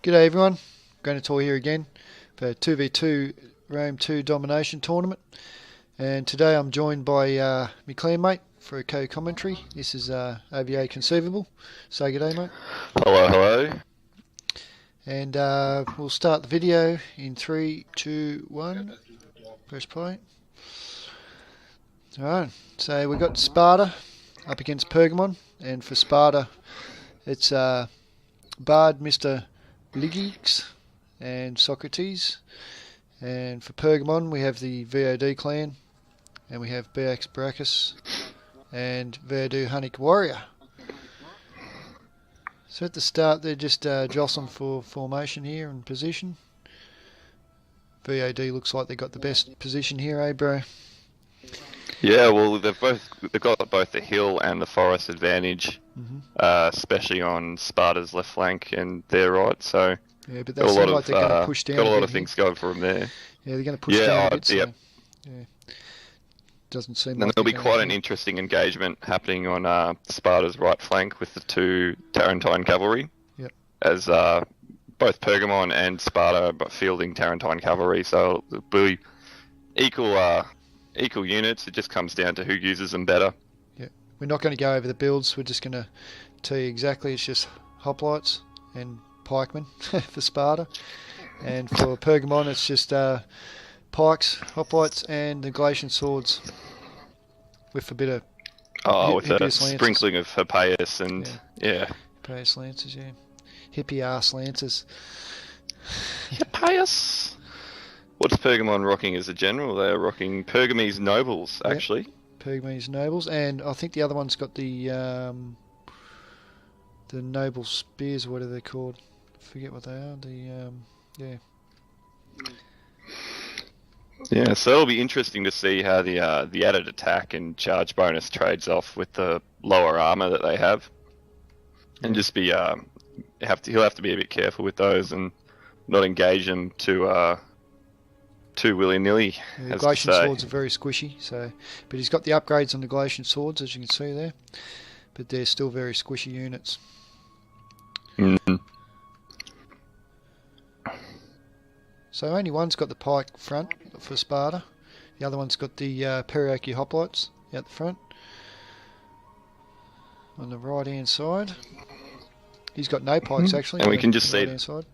G'day everyone, Granitor here again for 2v2 Rome 2 Domination Tournament, and today I'm joined by my clanmate for a co-commentary. This is AVA Conceivable. Say g'day mate. Hello, hello. And we'll start the video in 3, 2, 1. Press play. Alright, so we've got Sparta up against Pergamon, and for Sparta it's Bard, Mr. Ligix and Socrates, and for Pergamon we have the VOD clan, and we have BX Brachus and Verdu Hunnic Warrior. So at the start they're just jostling for formation here and position. VOD looks like they got the best position here, eh bro? Yeah, well they've got both the hill and the forest advantage, especially on Sparta's left flank and their right. So yeah, but they seem like they're going to push down. Got a lot of things going for them there. Yeah, they're going to push down a bit. Yep. So, yeah, doesn't seem. And like there'll be quite an interesting engagement happening on Sparta's right flank with the two Tarentine cavalry. Yep. As both Pergamon and Sparta are fielding Tarentine cavalry, so it'll be equal units. It just comes down to who uses them better. Yeah, we're not going to go over the builds. We're just going to tell you exactly. It's just hoplites and pikemen for Sparta, and for Pergamon it's just pikes, hoplites, and the Galatian swords with a bit of with a sprinkling of Hippias and Hippias lances, yeah, hippie ass lances. Hippias. What's Pergamon rocking as a general? They're rocking Pergamese nobles, actually. Yep. Pergamese nobles, and I think the other one's got the noble spears, or whatever they're called. I forget what they are. Yeah, so it'll be interesting to see how the added attack and charge bonus trades off with the lower armor that they have, and just be he'll have to be a bit careful with those and not engage them too willy-nilly. Yeah, the Galatian swords are very squishy, but he's got the upgrades on the Galatian swords, as you can see there, but they're still very squishy units. So only one's got the pike front for Sparta. The other one's got the Perioki hoplites out the front. On the right hand side. He's got no pikes actually. And we can just see side.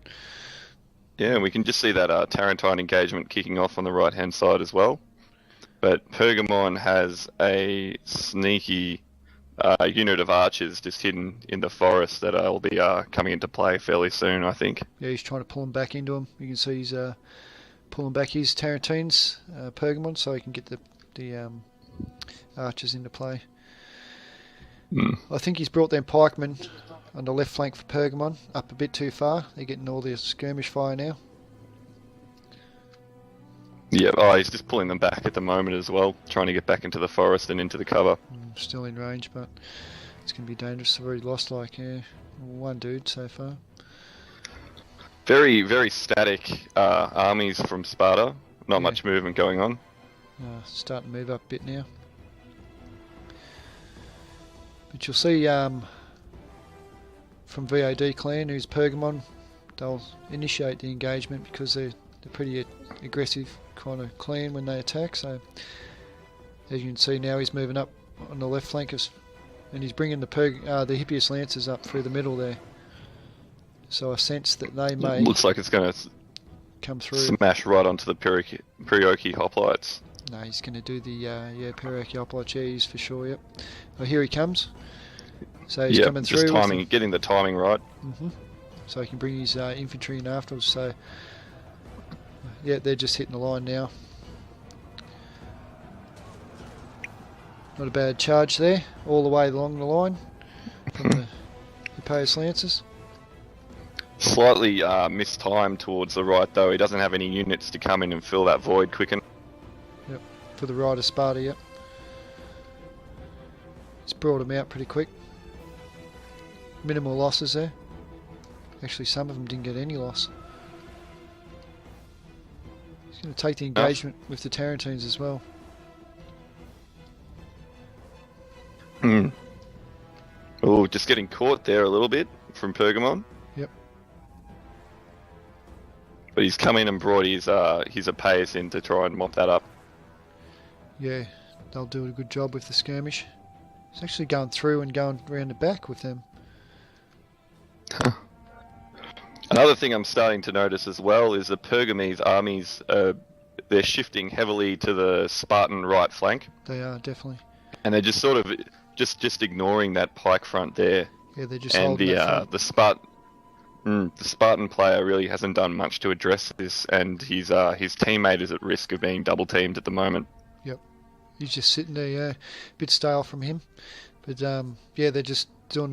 Yeah, we can just see that Tarentine engagement kicking off on the right hand side as well. But Pergamon has a sneaky unit of archers just hidden in the forest that will be coming into play fairly soon, I think. Yeah, he's trying to pull them back into him. You can see he's pulling back his Tarentines, Pergamon, so he can get the archers into play. I think he's brought them pikemen on the left flank for Pergamon up a bit too far. They're getting all their skirmish fire now. Yeah, he's just pulling them back at the moment as well, trying to get back into the forest and into the cover. Still in range, but it's going to be dangerous. They've already lost one dude so far. Very, very static armies from Sparta. Not much movement going on. Starting to move up a bit now. But you'll see from VOD clan, who's Pergamon, they'll initiate the engagement because they're pretty aggressive kind of clan when they attack. So as you can see now, he's moving up on the left flank and he's bringing the Hippias lancers up through the middle there. So I sense that they may. Looks like it's going to come through. Smash right onto the Perioki hoplites. No, he's going to do the Perioki hoplites. Yeah, he's for sure. Yep. Oh, here he comes. So he's coming through. Just getting the timing right. So he can bring his infantry in afterwards. So yeah, they're just hitting the line now. Not a bad charge there, all the way along the line from the Hippias lancers. Slightly mistimed towards the right though. He doesn't have any units to come in and fill that void quick enough. Yep, for the right of Sparta, yep. It's brought him out pretty quick. Minimal losses there. Actually, some of them didn't get any loss. He's going to take the engagement with the Tarentines as well. Oh, just getting caught there a little bit from Pergamon. Yep. But he's come in and brought his Apaeus in to try and mop that up. Yeah, they'll do a good job with the skirmish. It's actually going through and going around the back with them. Another thing I'm starting to notice as well is the Pergamese armies, they're shifting heavily to the Spartan right flank. They are, definitely. And they're just sort of just ignoring that pike front there. Yeah, they're just and holding that front. the Spartan player really hasn't done much to address this, and his teammate is at risk of being double teamed at the moment. Yep, he's just sitting there, yeah, a bit stale from him, but yeah, they're just doing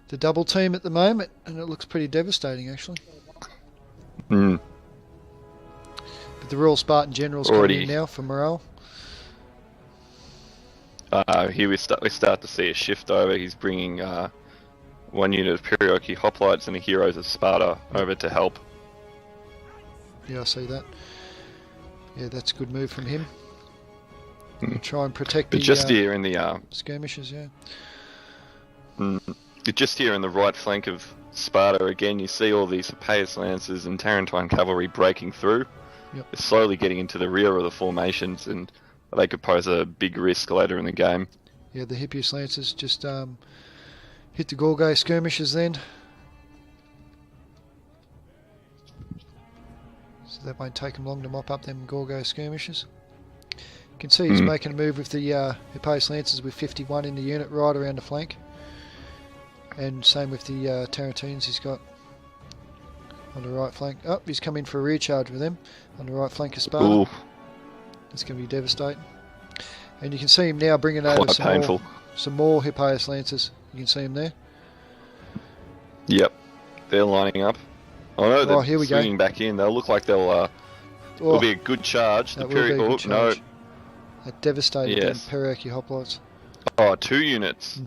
the double team at the moment, and it looks pretty devastating actually. Mm. But the Royal Spartan General's coming in now for morale. Here we start to see a shift over. He's bringing one unit of Perioki Hoplites and the Heroes of Sparta over to help. Yeah, I see that. Yeah, that's a good move from him. Try and protect the just here in the skirmishes, yeah. Just here in the right flank of Sparta, again, you see all these Apaeus Lancers and Tarentine Cavalry breaking through. Yep. They're slowly getting into the rear of the formations, and they could pose a big risk later in the game. Yeah, the Hippias Lancers just hit the Gorgai skirmishers then. So that won't take them long to mop up them Gorgai skirmishers. You can see he's making a move with the Hippias Lancers with 51 in the unit right around the flank. And same with the Tarentines he's got on the right flank. Oh, he's come in for a rear charge with them on the right flank of Sparta. Ooh. It's going to be devastating. And you can see him now bringing over some more Hippias Lancers. You can see him there. Yep, they're lining up. Oh no, they're here we swinging back in. They'll look like it'll be a good charge. That will be a good charge. That devastated them Perioki Hoplites. Oh, 2 units.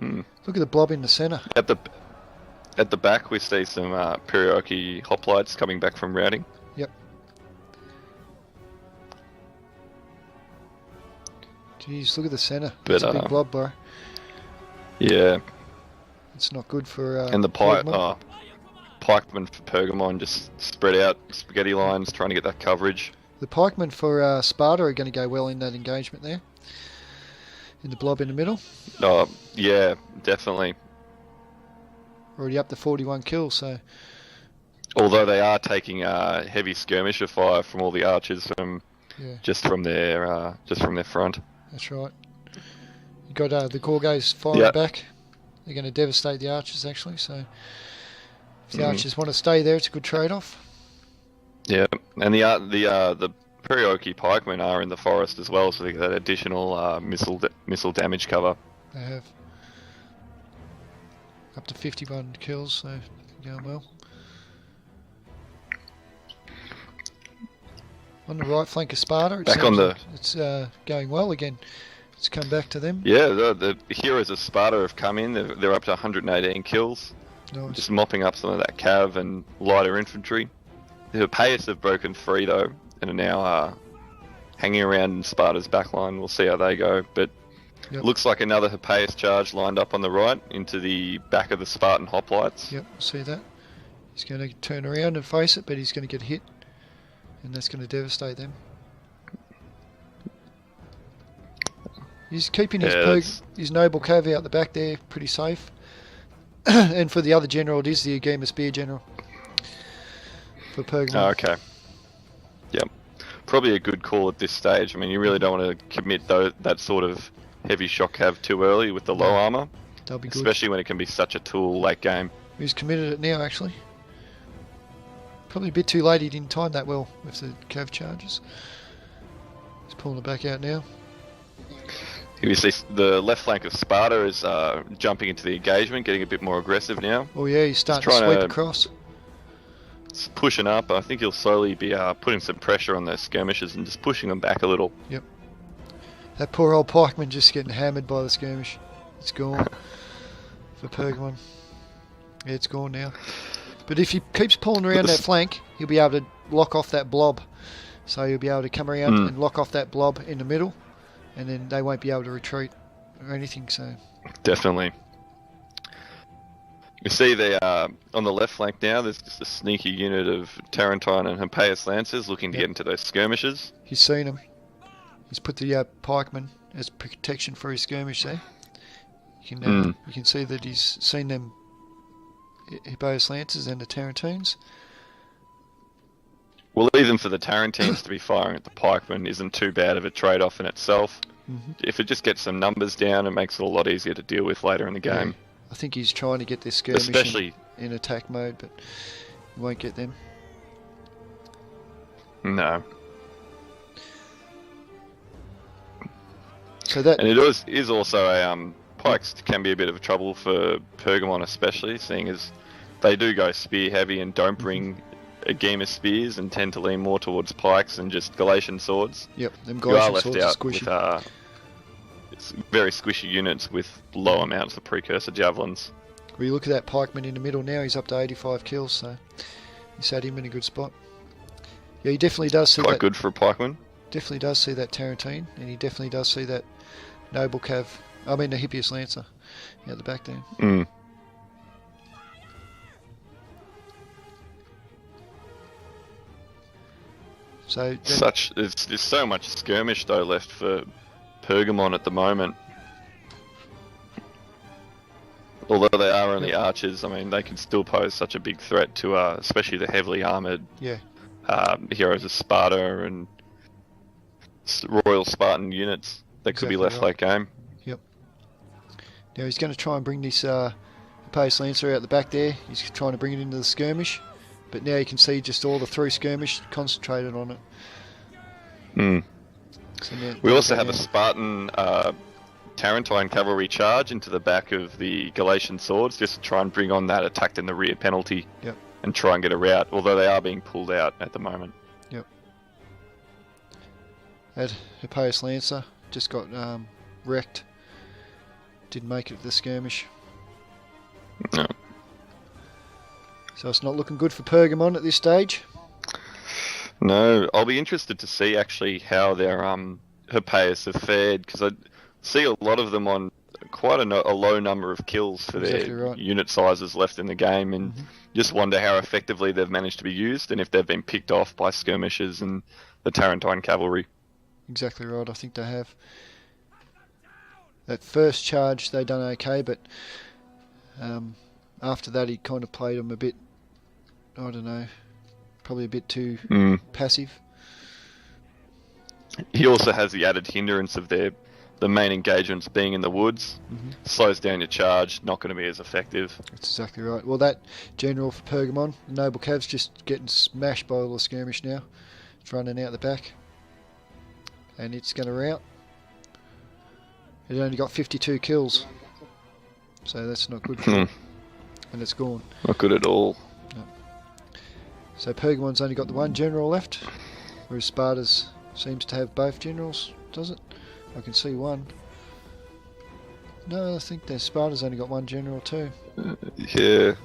Look at the blob in the centre. At the back, we see some Perioki Hoplites coming back from routing. Yep. Jeez, look at the centre. That's a big blob, bro. Yeah. It's not good for. And the pikemen for Pergamon just spread out spaghetti lines, trying to get that coverage. The pikemen for Sparta are going to go well in that engagement there. In the blob in the middle. Oh, yeah, definitely. Already up to 41 kills, so. Although they are taking heavy skirmisher fire from all the archers from just from their front. That's right. You got the Gorgais firing back. They're going to devastate the archers actually. So if the archers want to stay there, it's a good trade-off. Yeah, and the Perioki pikemen are in the forest as well, so they get that additional missile damage cover. They have up to 51 kills, so going well. On the right flank of Sparta, it's going well again. It's come back to them. Yeah, the Heroes of Sparta have come in. They're up to 118 kills. Nice. Just mopping up some of that cav and lighter infantry. The Apaeus have broken free though, and are now hanging around in Sparta's backline. We'll see how they go, but looks like another Hippias charge lined up on the right into the back of the Spartan hoplites. Yep, see that. He's going to turn around and face it, but he's going to get hit, and that's going to devastate them. He's keeping his noble cav out the back there pretty safe. And for the other general, it is the Agema Spear General for Pergamon. Oh, okay. Yep. Probably a good call at this stage. I mean, you really don't want to commit that sort of heavy shock cav too early with the low armour. That'll be good. Especially when it can be such a tool late game. He's committed it now, actually. Probably a bit too late. He didn't time that well with the cav charges. He's pulling it back out now. You see the left flank of Sparta is jumping into the engagement, getting a bit more aggressive now. Oh yeah, he's starting to sweep across. It's pushing up. I think he'll slowly be putting some pressure on those skirmishers and just pushing them back a little. Yep. That poor old pikeman just getting hammered by the skirmish. It's gone for Pergamon. Yeah, it's gone now. But if he keeps pulling around that flank, he'll be able to lock off that blob. So he'll be able to come around and lock off that blob in the middle. And then they won't be able to retreat or anything, so... Definitely. You see they on the left flank now, there's just a sneaky unit of Tarentine and Hippeus Lancers looking to get into those skirmishes. He's seen them. He's put the pikemen as protection for his skirmish there. You can see that he's seen them Hippeus Lancers and the Tarentines. Well, even for the Tarentines to be firing at the pikemen isn't too bad of a trade-off in itself. If it just gets some numbers down, it makes it a lot easier to deal with later in the game. Yeah. I think he's trying to get their skirmish in attack mode, but he won't get them. No. So that, and it is also a pikes can be a bit of a trouble for Pergamon, especially seeing as they do go spear heavy and don't bring a game of spears and tend to lean more towards pikes and just Galatian swords. Yep, them Galatian swords are squishy. With it's very squishy units with low amounts of precursor javelins. Well, you look at that pikeman in the middle now, he's up to 85 kills, so he's had him in a good spot. Yeah, he definitely does see quite that. Good for a pikeman. Definitely does see that Tarentine, and he definitely does see that noble cav. I mean the Hippeus Lancer out the back there. So there's so much skirmish though left for Pergamon at the moment. Although they are only archers, I mean they can still pose such a big threat to especially the heavily armoured heroes of Sparta and Royal Spartan units that could be left late game. Yep. Now he's going to try and bring this Hippeus Lancer out the back there. He's trying to bring it into the skirmish, but now you can see just all the through skirmish concentrated on it. So we also have a Spartan Tarentine cavalry charge into the back of the Galatian swords just to try and bring on that attacked in the rear penalty and try and get a rout, although they are being pulled out at the moment. Yep. That Hippeus Lancer just got wrecked. Didn't make it to the skirmish. No. So it's not looking good for Pergamon at this stage. No, I'll be interested to see actually how their Hippeus have fared, because I see a lot of them on quite a low number of kills for their unit sizes left in the game, and just wonder how effectively they've managed to be used and if they've been picked off by skirmishers and the Tarentine cavalry. Exactly right, I think they have. That first charge they done okay, but after that he kind of played them a bit, I don't know, probably a bit too passive. He also has the added hindrance of the main engagements being in the woods. Slows down your charge, not going to be as effective. That's exactly right. Well, that general for Pergamon, the Noble Cav's just getting smashed by all the skirmish now. It's running out the back. And it's going to rout. It only got 52 kills. So that's not good for it. And it's gone. Not good at all. No. So Pergamon's only got the one general left, whereas Sparta's seems to have both generals, does it? I can see one. No, I think that Sparta's only got one general too. Yeah,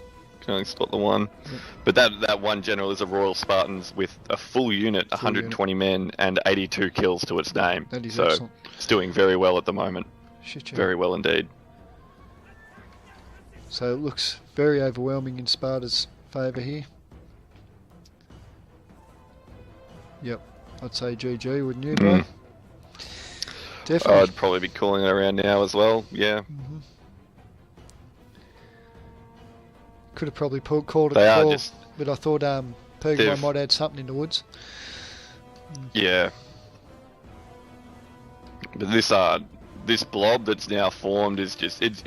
can only spot the one. Yep. But that one general is a Royal Spartans with a full unit, 120 men and 82 kills to its name. That is so excellent. It's doing very well at the moment. Shit, yeah. Very well indeed. So it looks very overwhelming in Sparta's favour here. Yep, I'd say GG, wouldn't you, bro? Definitely. I'd probably be calling it around now as well, yeah. Could have probably called it they before, but I thought Pergamon might add something in the woods. Yeah. But this blob that's now formed is just it's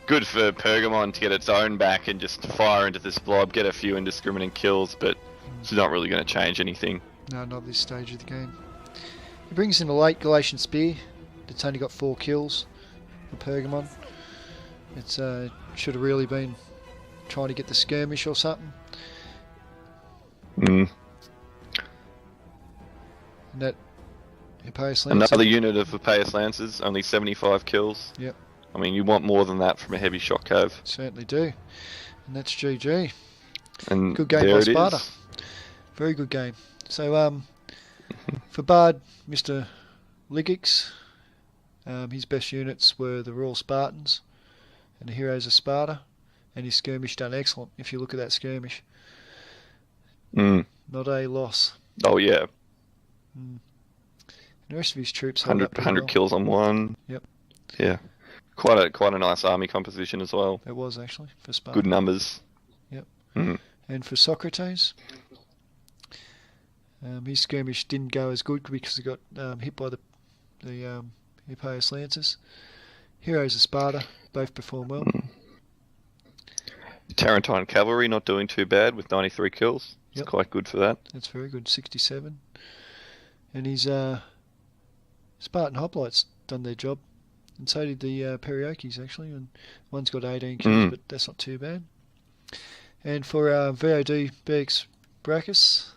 good for Pergamon to get its own back and just fire into this blob, get a few indiscriminate kills, but it's not really going to change anything. No, not this stage of the game. He brings in a late Galatian Spear that's only got 4 kills for Pergamon. It's should have really been trying to get the skirmish or something. And that Hippeus Lancer. Another unit of Hippeus Lancers, only 75 kills. Yep. I mean, you want more than that from a heavy shot cave. Certainly do. And that's GG. And good game by Sparta. Very good game. So, for Bard, Mr. Ligix, his best units were the Royal Spartans and the Heroes of Sparta. and his skirmish done excellent. If you look at that skirmish, not a loss. Oh yeah. The rest of his troops held up 100 well. kills on one. Yep. Yeah. Quite a nice army composition as well. It was actually for Sparta. Good numbers. Yep. And for Socrates, his skirmish didn't go as good because he got hit by the Hippias Lancers. Heroes of Sparta both perform well. Tarentine Cavalry not doing too bad with 93 kills. It's quite good for that. That's very good, 67. And his Spartan Hoplites done their job. And so did the Periokis, actually. And one's got 18 kills, but that's not too bad. And for VOD Berks Brachus,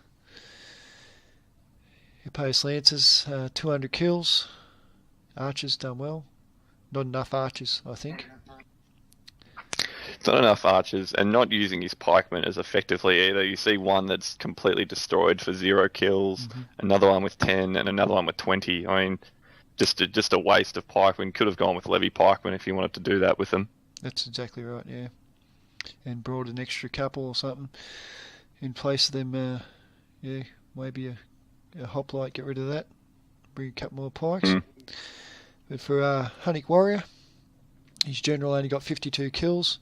Hippias Lancers, 200 kills. Archers done well. Not enough archers, I think. It's not enough archers, and not using his pikemen as effectively either. You see one that's completely destroyed for 0 kills, another one with 10, and another one with 20. I mean, just a waste of pikemen. Could have gone with levy pikemen if you wanted to do that with them. That's exactly right, yeah. And brought an extra couple or something in place of them. Maybe a hoplite, get rid of that. Bring a couple more pikes. But for Hunnic Warrior, his general only got 52 kills.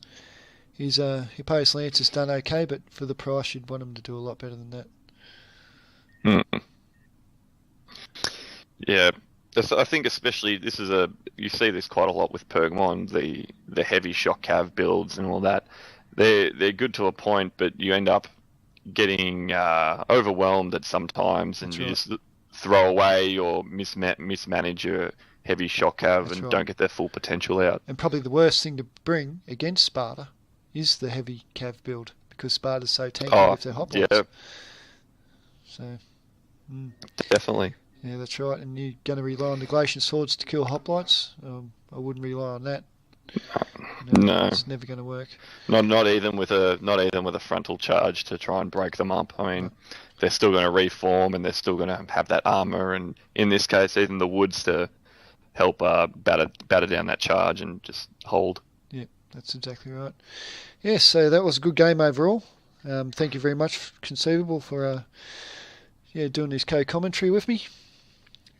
His Hippias Lancers done okay, but for the price, you'd want him to do a lot better than that. Yeah, I think especially you see this quite a lot with Pergamon, the heavy shock cav builds and all that. They're good to a point, but you end up getting overwhelmed at some times, and you just throw away or mismanage your heavy shock cav and don't get their full potential out. And probably the worst thing to bring against Sparta is the heavy cav build, because Sparta's so tanky with their hoplites. Yeah. So, definitely. Yeah, that's right. And you're going to rely on the Glacian swords to kill hoplites. I wouldn't rely on that. No, it's never going to work. Not even with a frontal charge to try and break them up. I mean, they're still going to reform, and they're still going to have that armor, and in this case, even the woods to help batter down that charge and just hold. Yeah, that's exactly right. Yes, so that was a good game overall. Thank you very much, Conceivable, for doing this co-commentary with me.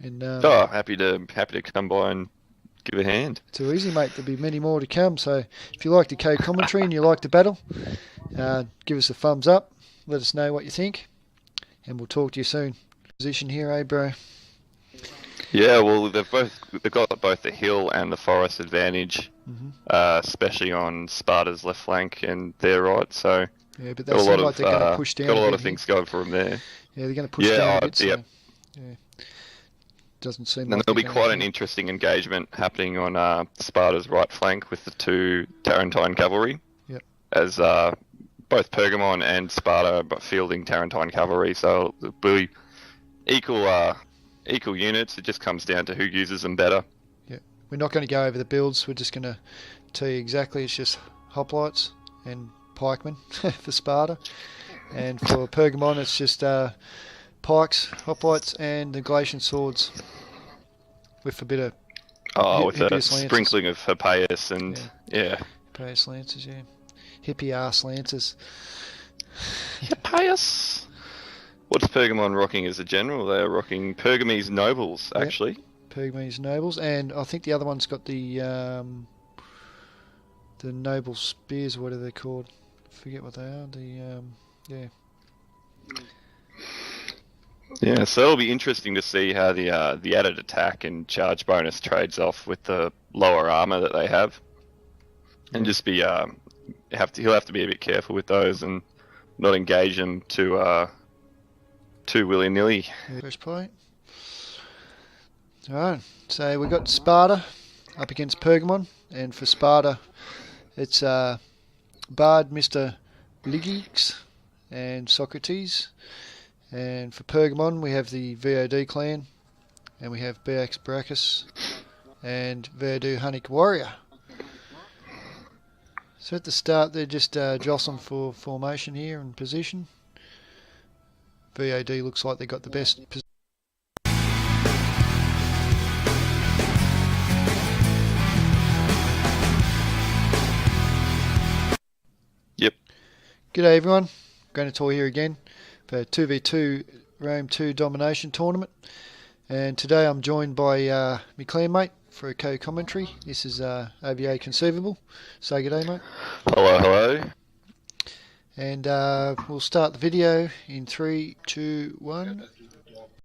And happy to come by and give a hand. Too easy, mate. There'll be many more to come. So if you like the co-commentary and you like the battle, give us a thumbs up. Let us know what you think, and we'll talk to you soon. Position here, eh, bro? Yeah, well, they've got both the hill and the forest advantage, especially on Sparta's left flank and their right. So yeah, but they seem like they're going to push down. Got a lot of things going for them there. Yeah, they're going to push down a bit. So, doesn't seem. And there'll be quite an interesting engagement happening on Sparta's right flank with the 2 Tarentine cavalry. Yep. As both Pergamon and Sparta are fielding Tarentine cavalry, so it'll be equal units. It just comes down to who uses them better. Yeah, we're not going to go over the builds. We're just going to tell you exactly. It's just hoplites and pikemen for Sparta, and for Pergamon, it's just pikes, hoplites, and the Glacian swords with a bit of with a sprinkling of Hippias and Hippias Lancers, hippie ass Lancers. Hippias. What's Pergamon rocking as a general? They're rocking Pergamese nobles, actually. Pergamese nobles, and I think the other one's got the noble spears, or what are they called? I forget what they are. Yeah, so it'll be interesting to see how the added attack and charge bonus trades off with the lower armor that they have, and just be he'll have to be a bit careful with those and not engage them too willy-nilly. First play. Alright, so we've got Sparta up against Pergamon, and for Sparta it's Bard, Mr. Ligix, and Socrates. And for Pergamon we have the VOD clan, and we have BX Brachus and VOD Hunnic Warrior. So at the start they're just jostling for formation here and position. VOD looks like they got the best position. G'day everyone, Granitor here again for 2v2 Rome 2 Domination Tournament, and today I'm joined by my clanmate for a co-commentary. This is AVA Conceivable. Say g'day mate. Hello, hello. And we'll start the video in 3, 2, 1.